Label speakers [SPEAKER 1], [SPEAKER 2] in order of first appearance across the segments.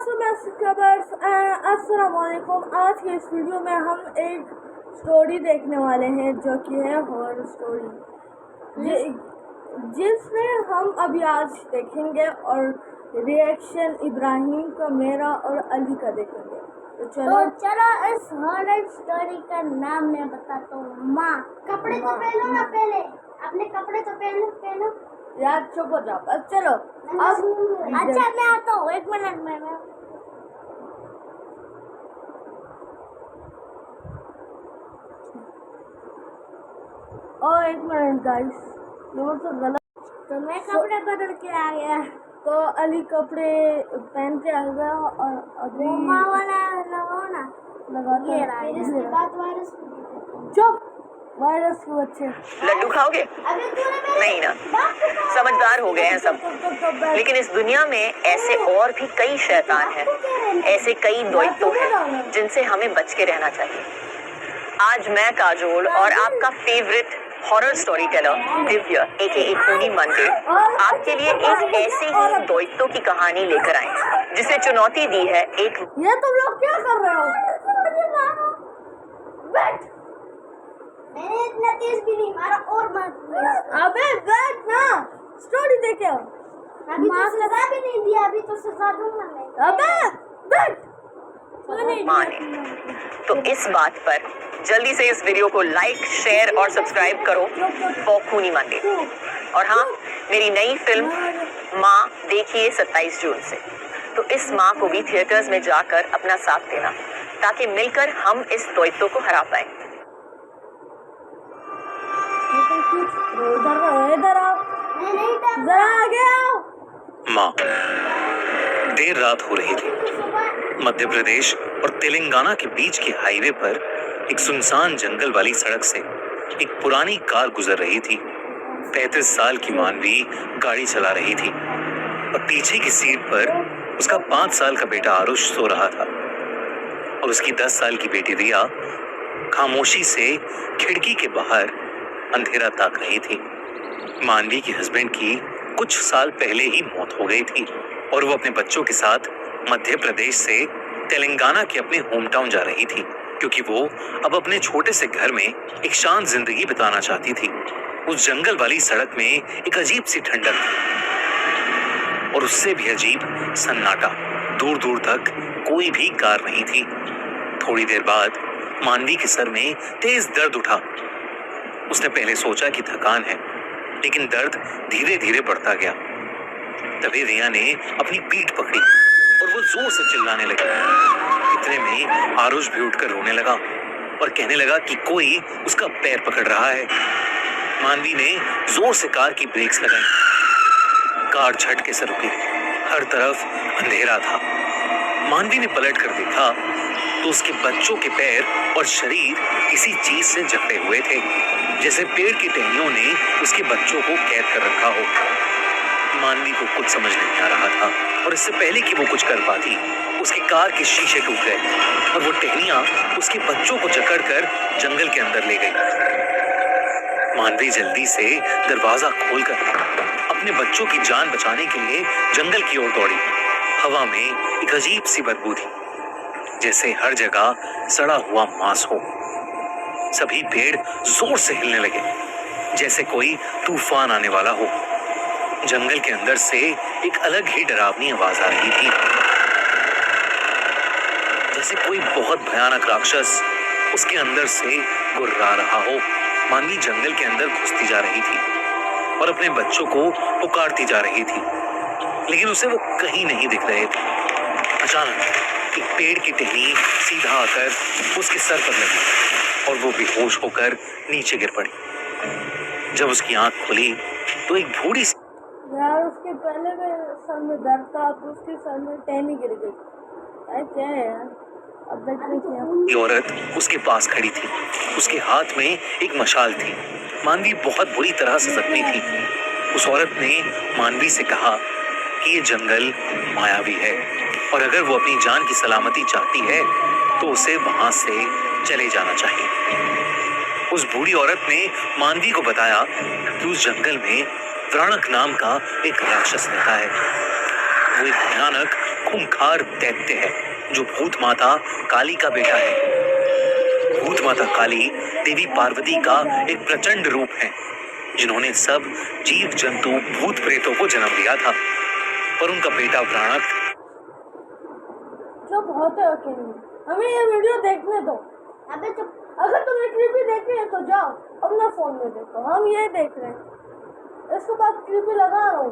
[SPEAKER 1] अस्सलामुअलैकुम। आज के इस वीडियो में हम एक स्टोरी देखने वाले हैं जो कि है हॉरर स्टोरी, जिसमें हम अभी आज देखेंगे और रिएक्शन इब्राहिम का, मेरा और अली का देखेंगे। तो चलो
[SPEAKER 2] इस हॉरर स्टोरी का नाम मैं बताता हूँ। माँ, कपड़े तो पहनो ना, पहले अपने कपड़े तो पहनो
[SPEAKER 1] यार, चुप हो जाओ बस। चलो अब
[SPEAKER 2] अच्छा मैं आता हूँ, 1 मिनट में
[SPEAKER 1] एक मिनट गाइस, ये तो गलत।
[SPEAKER 2] तो मैं कपड़े बदल के आ गया।
[SPEAKER 1] तो अली कपड़े पहन के आ गया और अभी
[SPEAKER 2] माँ वाला लगाओ ना,
[SPEAKER 1] लगाता
[SPEAKER 2] ये
[SPEAKER 1] है।
[SPEAKER 2] रहा। इसके बाद वायरस
[SPEAKER 1] चुप, वायरस को अच्छे।
[SPEAKER 3] लड्डू खाओगे? नहीं ना, समझदार हो गए हैं सब। लेकिन इस दुनिया में ऐसे और भी कई शैतान हैं, ऐसे कई द्वैत हैं जिनसे हमें बच के रहना चाहिए। आज मैं काजोल और आपका favourite horror story teller Divya AKA खूनी मंदिर आपके लिए एक ऐसे ही द्वैतों की कहानी लेकर आए जिसे चुनौती दी है एक।
[SPEAKER 1] ये तुम लोग क्या कर रहे हो? बैठ।
[SPEAKER 2] मैंने इतना तेज भी नहीं मारा और मत।
[SPEAKER 1] अबे बैठ ना, स्टोरी देखे।
[SPEAKER 2] अभी तो सजा भी नहीं दिया, अभी तो सजा दूंगा मैं।
[SPEAKER 1] अबे बैठ।
[SPEAKER 3] माने तो इस बात पर जल्दी से इस वीडियो को लाइक, शेयर और सब्सक्राइब करो फॉर खूनी मंदिर। और हाँ, मेरी नई फिल्म माँ देखिए 27 जून से। तो इस माँ को भी थिएटर्स में जाकर अपना साथ देना ताकि मिलकर हम इस द्वैतों को हरा पाए।
[SPEAKER 1] इधर आओ, जरा आगे आओ।
[SPEAKER 4] माँ, देर रात हो रही थी। मध्य प्रदेश और तेलंगाना के बीच के हाईवे पर एक सुनसान जंगल वाली सड़क से एक पुरानी कार गुजर रही थी। 35 साल की मानवी गाड़ी चला रही थी और पीछे की सीट पर उसका 5 साल का बेटा आरुष सो रहा था और उसकी 10 साल की बेटी रिया खामोशी से खिड़की के बाहर अंधेरा ताक रही थी। मानवी की हस्बैंड की कुछ साल पहले ही मौत हो गई थी और वो अपने बच्चों के साथ मध्य प्रदेश से तेलंगाना के अपने होम टाउन जा रही थी, क्योंकि वो अब अपने छोटे से घर में एक शांत जिंदगी बिताना चाहती थी। उस जंगल वाली सड़क में एक अजीब सी ठंडक थी और उससे भी अजीब सन्नाटा। दूर दूर तक कोई भी कार नहीं थी। थोड़ी देर बाद मानवी के सर में तेज दर्द उठा। उसने पहले सोचा कि थकान है, लेकिन दर्द धीरे धीरे बढ़ता गया। तभी रिया ने अपनी पीठ पकड़ी और वो जोर से चिल्लाने लगी। इतने में आरुष भी उठकर रोने लगा और कहने लगा कि कोई उसका पैर पकड़ रहा है। मानवी ने जोर से कार की ब्रेक्स लगाई। कार झटके से रुकी। हर तरफ अंधेरा था। मानवी ने पलट कर देखा तो उसके बच्चों के पैर और शरीर किसी चीज से जकड़े हुए थे, जैसे पेड़ की टहनियों ने उसके बच्चों को कैद कर रखा हो। मानवी को कुछ समझ नहीं आ रहा था और इससे पहले कि वो कुछ कर पाती, उसकी कार के शीशे टूट गए और वो टहनियां उसके बच्चों को जकड़कर जंगल के अंदर ले गई। मानवी जल्दी से दरवाजा खोलकर अपने बच्चों की जान बचाने के लिए जंगल की ओर दौड़ी। हवा में एक अजीब सी बदबू थी, जैसे हर जगह सड़ा हुआ मांस हो। सभी पेड़ जोर से हिलने लगे, जैसे कोई तूफान आने वाला हो। जंगल के अंदर से एक अलग ही डरावनी आवाज आ रही थी, जैसे कोई बहुत भयानक राक्षस उसके अंदर से गुर्रा रहा हो। मानवी जंगल के अंदर घुसती जा रही थी और अपने बच्चों को पुकारती जा रही थी, लेकिन उसे वो कहीं नहीं दिख रहे थे। अचानक एक पेड़ की टहनी सीधा आकर उसके सर पर लगी और वो बेहोश होकर नीचे गिर पड़ी। जब उसकी आंख खुली तो एक बूढ़ी
[SPEAKER 1] यार, उसके पहले में सर में दर्द था, तो उसके सर में टहनी गिर गई। क्या है यार, अब देखने क्या।
[SPEAKER 4] औरत उसके पास खड़ी थी। उसके हाथ में एक मशाल थी। मानवी बहुत बुरी तरह से जख्मी थी। उस औरत ने मानवी से कहा कि ये जंगल मायावी है और अगर वो अपनी जान की सलामती चाहती है तो उसे वहां से चले जाना चाहिए। उस बूढ़ी औरत ने मानवी को बताया कि उस जंगल में व्राणक नाम का एक राक्षस रहता है। वो एक भयानक खूंखार दैत्य है जो भूत माता काली का बेटा है। भूत माता काली देवी पार्वती का एक प्रचंड रूप है जिन्होंने सब जीव जंतु भूत प्रेतों को जन्म दिया था। पर उनका बेटा व्राणक
[SPEAKER 1] जो बहुत है अकेले, हमें ये वीडियो देखने दो।
[SPEAKER 2] अबे तो
[SPEAKER 1] अगर तुम्हें क्रीपी देखनी है तो जाओ अपना फोन में देखो, हम ये देख रहे हैं। इसके बाद क्रीपी लगा रहा हूँ,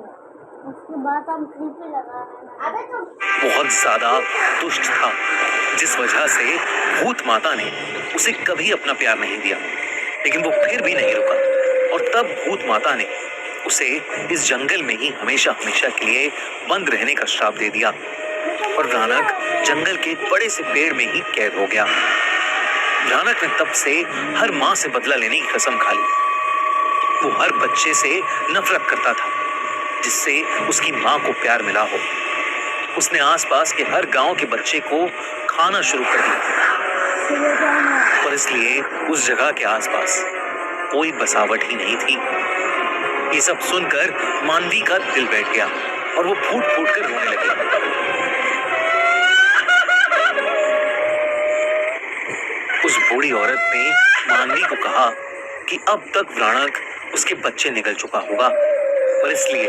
[SPEAKER 2] उसके बाद हम क्रीपी लगा रहे हैं। अबे तो
[SPEAKER 4] बहुत ज्यादा दुष्ट था, जिस वजह से भूत माता ने उसे कभी अपना प्यार नहीं दिया। लेकिन वो फिर भी नहीं रुका और तब भूत माता ने उसे इस जंगल में ही हमेशा हमेशा के लिए बंद रहने का श्राप दे दिया और व्राणक जंगल के एक बड़े से पेड़ में ही कैद हो गया। व्राणक ने तब से हर माँ से बदला लेने की कसम खा ली। वो हर बच्चे से नफरत करता था जिससे उसकी माँ को प्यार मिला हो। उसने आसपास के हर गांव के बच्चे को खाना शुरू कर दिया और इसलिए उस जगह के आसपास कोई बसावट ही नहीं थी। ये सब सुनकर मानवी का दिल बैठ गया और वो फूट फूट कर रोने लगी। उस बूढ़ी औरत ने मानवी को कहा कि अब तक व्राणक उसके बच्चे निकल चुका होगा, पर इसलिए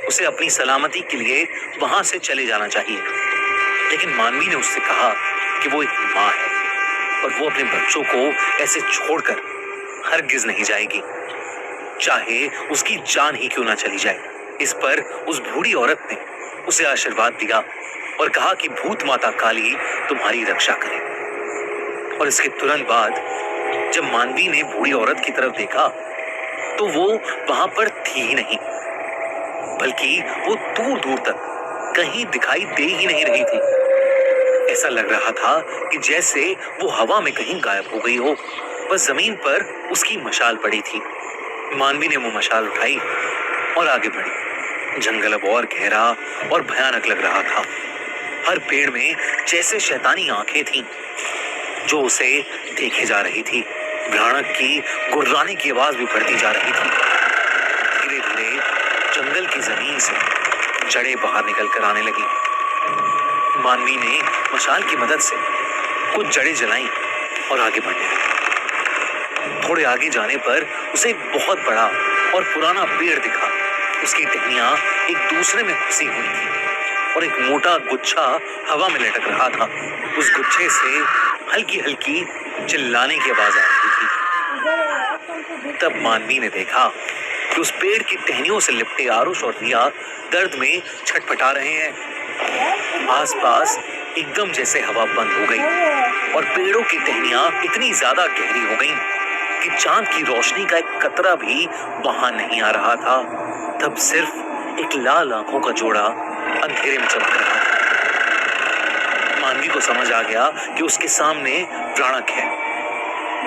[SPEAKER 4] उसे अपनी सलामती के लिए वहां से चले जाना चाहिए। लेकिन मानवी ने उससे कहा कि वो एक माँ है और वो अपने बच्चों को ऐसे छोड़कर हरगिज नहीं जाएगी, चाहे उसकी जान ही क्यों ना चली जाए। इस पर उस बूढ़ी औरत ने उसे आशीर्वाद दिया और कहा कि भूत माता काली तुम्हारी रक्षा करे। और इसके तुरंत बाद जब मानवी ने बूढ़ी औरत की तरफ देखा तो वो वहां पर थी ही नहीं, बल्कि वो दूर दूर तक कहीं दिखाई दे ही नहीं रही थी। ऐसा लग रहा था कि जैसे वो हवा में कहीं गायब हो गई हो, बस जमीन पर उसकी मशाल पड़ी थी। मानवी ने वो मशाल उठाई और आगे बढ़ी। जंगल अब और गहरा और भयानक लग रहा था। हर पेड़ में जैसे शैतानी आंखें थीं जो उसे देखे जा रही थी। व्राणक की गुर्राने की आवाज भी बढ़ती जा रही थी। धीरे धीरे जंगल की जमीन से जड़ें बाहर निकल कर आने लगी। मानवी ने मशाल की मदद से कुछ जड़ें जलाई और आगे बढ़ने लगी। थोड़े आगे जाने पर उसे एक बहुत बड़ा और पुराना पेड़ दिखा। उसकी टहनियां एक दूसरे में फंसी हुई थी और एक मोटा गुच्छा हवा में लटक रहा था। उस गुच्छे से हल्की हल्की चिल्लाने की आवाज आ रही थी। तब मानवी ने देखा कि उस पेड़ की टहनियों से लिपटे आरुष और रिया दर्द में छटपटा रहे हैं। आसपास एकदम जैसे हवा बंद हो गई और पेड़ों की टहनियां इतनी ज्यादा गहरी हो गईं कि चांद की रोशनी का एक कतरा भी वहां नहीं आ रहा था। तब सिर्फ एक लाल आंखों का जोड़ा अंधेरे में चमक रहा था। मानवी को समझ आ गया कि उसके सामने व्राणक है,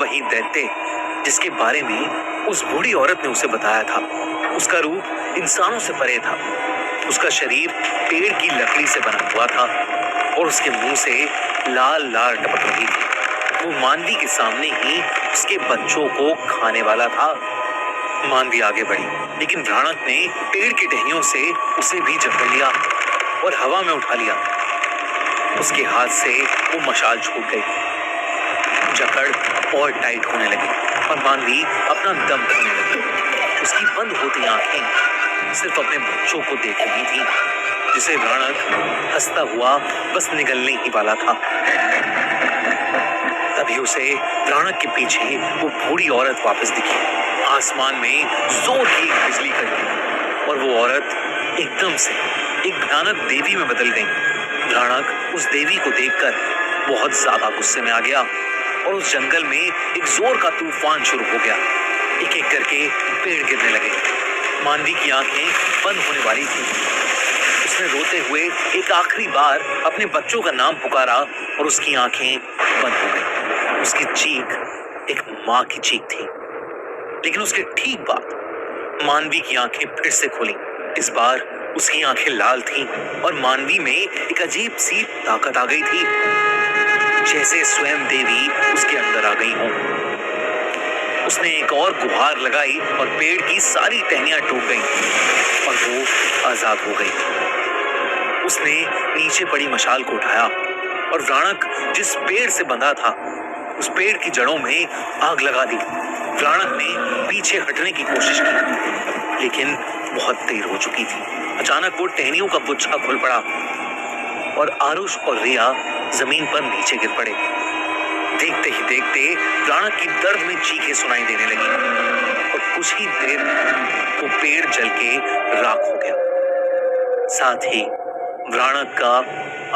[SPEAKER 4] वही दैत्य जिसके बारे में उस बूढ़ी औरत ने उसे बताया था। उसका रूप इंसानों से परे था। उसका शरीर पेड़ की लकड़ी से बना हुआ था और उसके मुंह से लाल लाल टपक रही थी। वो मानवी के सामने ही उसके बच्चों को खाने वाला था। मानवी आगे बढ़ी, लेकिन व्राणक ने पेड़ की टहनियों से उसे भी जकड़ लिया और हवा में उठा लिया। उसके हाथ से वो मशाल छूट गई। जकड़ और टाइट होने लगी और मानवी अपना दम खोने लगी। उसकी बंद होती आंखें सिर्फ अपने बच्चों को देख रही थी, जिसे व्राणक हंसता हुआ बस निगलने ही वाला था। तभी उसे व्राणक के पीछे वो बूढ़ी औरत वापस दिखी। आसमान में जोर की बिजली कड़की और वो औरत एकदम से एक भयानक देवी में बदल गई। व्राणक उस देवी को देखकर बहुत ज्यादा गुस्से में आ गया और उस जंगल में एक जोर का तूफान शुरू हो गया। एक एक करके पेड़ गिरने लगे। मानवी की आंखें बंद होने वाली थी। उसने रोते हुए एक आखिरी बार अपने बच्चों का नाम पुकारा और उसकी आंखें बंद हो गई। उसकी चीख एक माँ की चीख थी। लेकिन उसके ठीक बाद मानवी की आंखें फिर से खुली। इस बार उसकी आंखें लाल थीं और मानवी में एक अजीब सी ताकत आ गई थी, जैसे स्वयं देवी उसके अंदर आ गई हो। उसने एक और गुहार लगाई और पेड़ की सारी टहनियां टूट गईं और वो आजाद हो गई। उसने नीचे पड़ी मशाल को उठाया और व्राणक जिस पेड़ से बंधा था उस पेड़ की जड़ों में आग लगा दी। व्राणक ने पीछे हटने की कोशिश की लेकिन बहुत देर हो चुकी थी। अचानक वो टहनियों का गुच्छा खुल पड़ा और आरुष और रिया जमीन पर नीचे गिर पड़े। देखते ही देखते व्राणक की दर्द में चीखें सुनाई देने लगी और कुछ ही देर में वो पेड़ जल के राख हो गया। साथ ही व्राणक का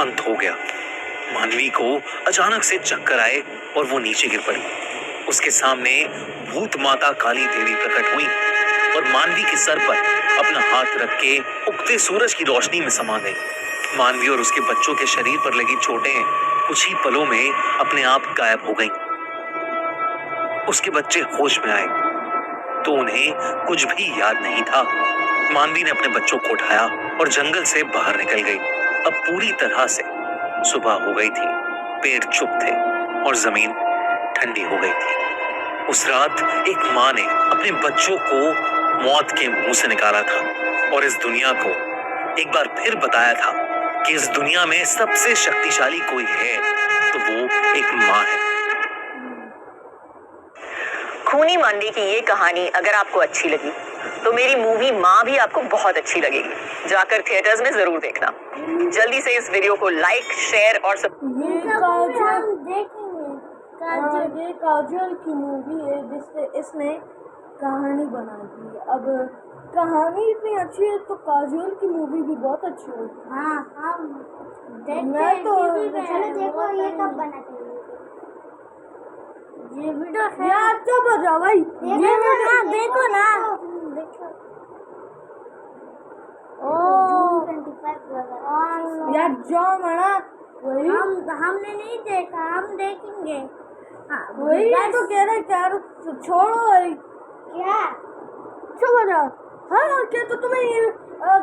[SPEAKER 4] अंत हो गया। मानवी को अचानक से चक्कर आए और वो नीचे गिर पड़ी। उसके सामने भूत माता काली देवी प्रकट हुई और मानवी के सर पर अपना हाथ रख के उगते सूरज की रोशनी में समा गई। मानवी और उसके बच्चों के शरीर पर लगी चोटें कुछ ही पलों में अपने आप गायब हो गईं। उसके बच्चे होश में आए तो उन्हें कुछ भी याद नहीं था। मानवी ने अपने बच्चों को उठाया और जंगल से बाहर निकल गई। अब पूरी तरह से सुबह हो गई थी। पेड़ चुप थे और जमीन ठंडी हो गई थी। उस रात एक माँ ने अपने बच्चों को मौत के मुंह से निकाला था और इस दुनिया को एक बार फिर बताया था कि इस दुनिया में सबसे शक्तिशाली कोई है तो वो एक माँ है।
[SPEAKER 3] खूनी मानवी की ये कहानी अगर आपको अच्छी लगी तो मेरी मूवी माँ भी आपको बहुत अच्छी लगेगी। जाकर थिएटर्स में जरूर देखना। जल्दी से इस वीडियो को लाइक, शेयर और
[SPEAKER 1] ये काजल की मूवी है जिससे इसने कहानी बना दी। अब कहानी इतनी अच्छी है तो काजल की मूवी भी बहुत अच्छी होगी।
[SPEAKER 2] हाँ
[SPEAKER 1] मैं तो
[SPEAKER 2] चलो देखो ये कब बना थी ये वीडियो
[SPEAKER 1] यार चुप हो जाओ भाई।
[SPEAKER 2] देखो ना
[SPEAKER 1] यार जाओ मना वही
[SPEAKER 2] हमने नहीं देखा, हम देखेंगे।
[SPEAKER 1] वही तो कह रहे यार छोड़ो भाई।
[SPEAKER 2] क्या
[SPEAKER 1] चुप हो जाओ। हाँ क्या तो तुम्हें ये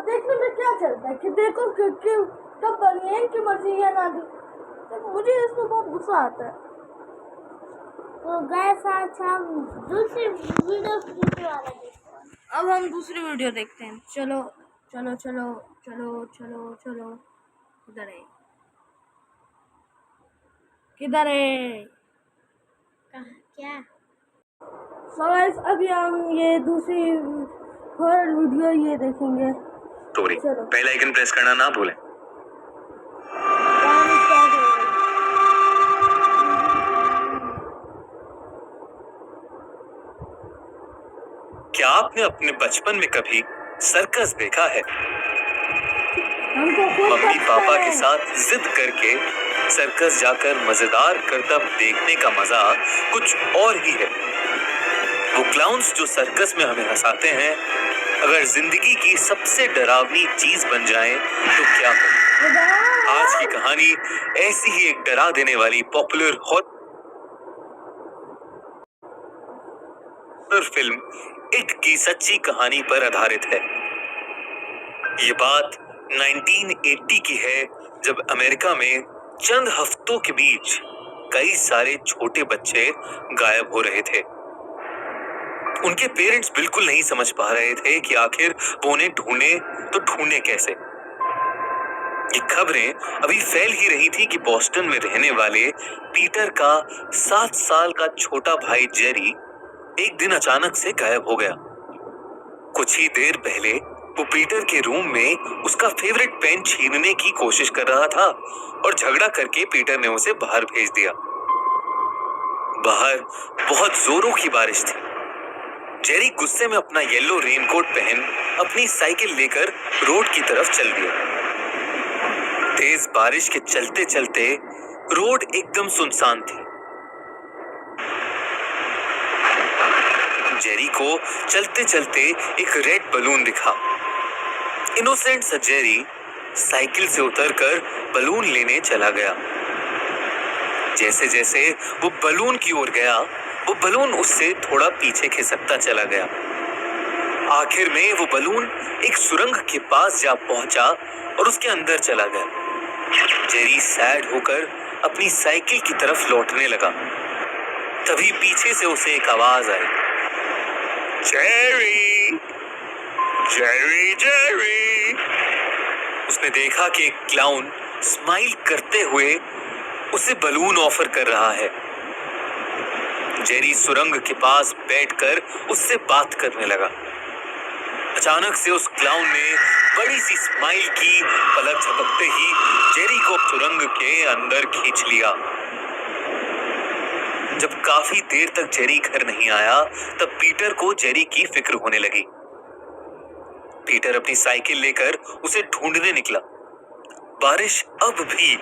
[SPEAKER 1] देखने में क्या चलता है कि देखो कब बनी है इनकी मर्जी या ना दी। तो मुझे इसमें बहुत गुस्सा आता है।
[SPEAKER 2] तो गाइस आज हम दूसरी वीडियो वाला देखते हैं।
[SPEAKER 1] अब हम दूसरी वीडियो देखते हैं। चलो चलो चलो चलो चलो चलो किधर है किधर है
[SPEAKER 2] क्या
[SPEAKER 1] So guys, अभी हम ये दूसरी हॉरर वीडियो ये देखेंगे। चलो
[SPEAKER 4] बेल आइकन प्रेस करना ना भूलें।
[SPEAKER 1] कहानी start हो गई।
[SPEAKER 4] क्या आपने अपने बचपन में कभी सर्कस देखा है?
[SPEAKER 1] हमको खुद
[SPEAKER 4] मम्मी
[SPEAKER 1] पता
[SPEAKER 4] पापा
[SPEAKER 1] है।
[SPEAKER 4] के साथ जिद करके सर्कस जाकर मजेदार करतब देखने का मजा कुछ और ही है। वो क्लाउन्स जो सर्कस में हमें हंसाते हैं अगर जिंदगी की सबसे डरावनी चीज बन जाएं तो क्या हो? आज की कहानी ऐसी ही एक डरा देने वाली पॉपुलर हॉरर फिल्म इट की सच्ची कहानी पर आधारित है। ये बात 1980 की है जब अमेरिका में चंद हफ्तों के बीच कई सारे छोटे बच्चे गायब हो रहे थे। उनके पेरेंट्स बिल्कुल नहीं समझ पा रहे थे कि आखिर वो उन्हें ढूंढे तो ढूंढे कैसे। ये खबरें अभी फैल ही रही थी कि बॉस्टन में रहने वाले पीटर का 7 साल का छोटा भाई जेरी एक दिन अचानक से गायब हो गया। कुछ ही देर पहले वो पीटर के रूम में उसका फेवरेट पेन छीनने की कोशिश कर रहा था और झगड़ा करके पीटर ने उसे बाहर भेज दिया। बाहर बहुत जोरों की बारिश थी। जेरी गुस्से में अपना येलो रेनकोट पहन अपनी साइकिल लेकर रोड की तरफ चल दिया। तेज बारिश के चलते चलते रोड एकदम सुनसान थी। जेरी को चलते चलते एक रेड बलून दिखा। इनोसेंट सा जेरी साइकिल से उतरकर बलून लेने चला गया। जैसे जैसे वो बलून की ओर गया वो बलून उससे थोड़ा पीछे खिसकता चला गया। आखिर में वो बलून एक सुरंग के पास जा पहुंचा और उसके अंदर चला गया। जेरी सैड होकर अपनी साइकिल की तरफ लौटने लगा। तभी पीछे से उसे एक आवाज आई, जेरी जेरी जेरी। उसने देखा कि एक क्लाउन स्माइल करते हुए उसे बलून ऑफर कर रहा है। जेरी सुरंग के पास बैठकर उससे बात करने लगा। अचानक से उस क्लाउन ने बड़ी सी स्माइल की, पलक झपकते ही जेरी को सुरंग के अंदर खींच लिया। जब काफी देर तक जेरी घर नहीं आया, तब पीटर को जेरी की फिक्र होने लगी। पीटर अपनी साइकिल लेकर उसे ढूंढने निकला। बारिश अब भी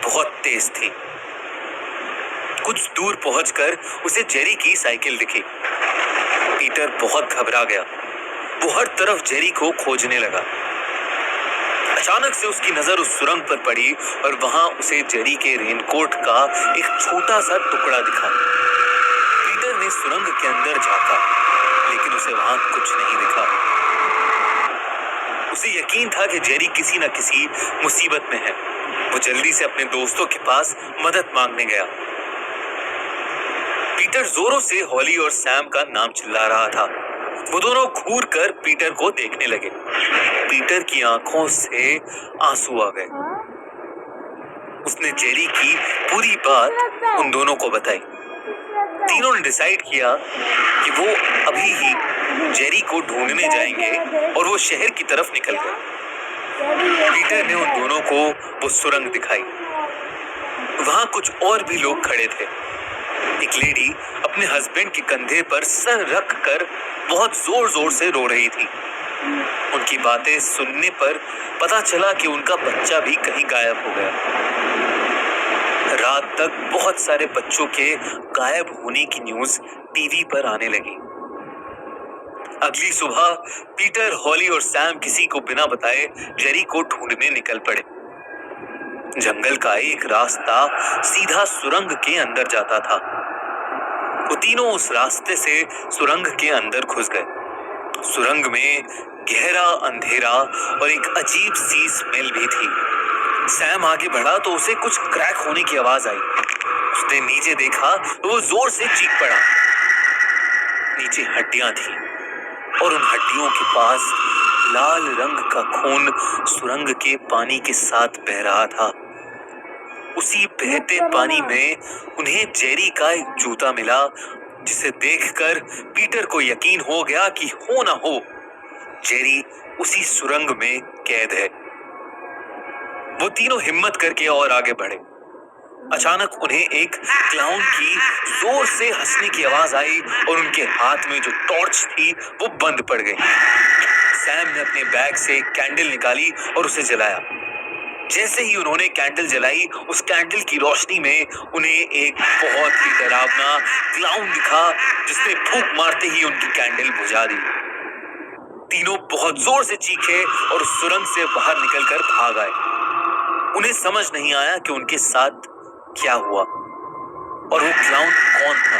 [SPEAKER 4] बहुत तेज थी। कुछ दूर पहुंचकर उसे जेरी की साइकिल दिखी। पीटर बहुत घबरा गया। वो हर तरफ जेरी को खोजने लगा। अचानक से उसकी नजर उस सुरंग पर पड़ी और वहां उसे जेरी के रेनकोट का एक छोटा सा टुकड़ा दिखा। पीटर ने सुरंग के अंदर झांका, लेकिन उसे वहां कुछ नहीं दिखा। उसे यकीन था कि जेरी किसी न किसी मुसीबत में है। वो जल्दी से अपने दोस्तों के पास मदद मांगने गया। पीटर जोरों से हॉली और सैम का नाम चिल्ला रहा था। वो दोनों घूर कर पीटर को देखने लगे। पीटर की आंखों से आंसू आ गए। उसने जेरी की पूरी बात उन दोनों को बताई। तीनों ने डिसाइड किया कि वो अभी ही जेरी को ढूंढने जाएंगे और वो शहर की तरफ निकल गए। पीटर ने उन दोनों को वो सुरंग दिखाई। वहां कुछ और भी लोग खड़े थे। एक लेडी अपने हस्बैंड के कंधे पर सर रख कर बहुत जोर जोर से रो रही थी। उनकी बातें सुनने पर पता चला कि उनका बच्चा भी कहीं गायब हो गया। रात तक बहुत सारे बच्चों के गायब होने की न्यूज टीवी पर आने लगी। अगली सुबह पीटर, हॉली और सैम किसी को बिना बताए जेरी को ढूंढने निकल पड़े। जंगल का एक रास्ता सीधा सुरंग के अंदर जाता था। वो तीनों उस रास्ते से सुरंग के अंदर घुस गए। सुरंग में गहरा अंधेरा और एक अजीब सी स्मेल भी थी। सैम आगे बढ़ा तो उसे कुछ क्रैक होने की आवाज आई। उसने नीचे देखा तो वो जोर से चीख पड़ा। नीचे हड्डियां थी और उन हड्डियों के पास लाल रंग का खून सुरंग के पानी के साथ बह रहा था। उसी बहते पानी में उन्हें जेरी का एक जूता मिला, जिसे देखकर पीटर को यकीन हो गया कि हो ना हो जेरी उसी सुरंग में कैद है। वो तीनों हिम्मत करके और आगे बढ़े। अचानक उन्हें एक क्लाउन की जोर से हंसने की आवाज आई और उनके हाथ में जो टॉर्च थी वो बंद पड़ गई। सैम ने अपने बैग से एक कैंडल निकाली और उसे जलाया। जैसे ही उन्होंने कैंडल जलाई, उस कैंडल की रोशनी में उन्हें एक बहुत ही डरावना क्लाउन दिखा, जिसने फूंक मारते ही उनकी कैंडल बुझा दी। तीनों बहुत जोर से चीखे और उस सुरंग से बाहर निकलकर भाग आए। उन्हें समझ नहीं आया कि उनके साथ क्या हुआ और वो क्लाउन कौन था।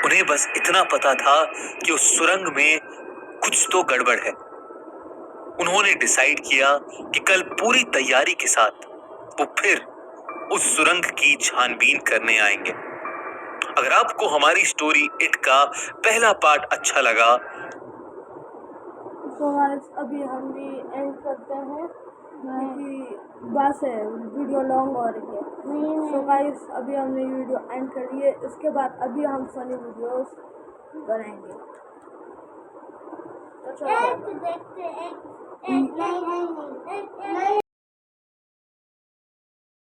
[SPEAKER 4] उन्हें बस इतना पता था कि उस सुरंग में कुछ तो गड़बड़ है। उन्होंने डिसाइड किया कि कल पूरी तैयारी के साथ वो फिर उस सुरंग की छानबीन करने आएंगे। अगर आपको हमारी स्टोरी इट का पहला पार्ट अच्छा लगा
[SPEAKER 1] तो अभी हम भी एंड करते हैं क्योंकि बस है, वीडियो लॉन्ग हो रही है। सो गाइस, अभी हमने वीडियो एंड कर ली है। इसके बाद अभी हम फनी वीडियोस बनाएंगे। तो चलो
[SPEAKER 2] एक देखते एक नहीं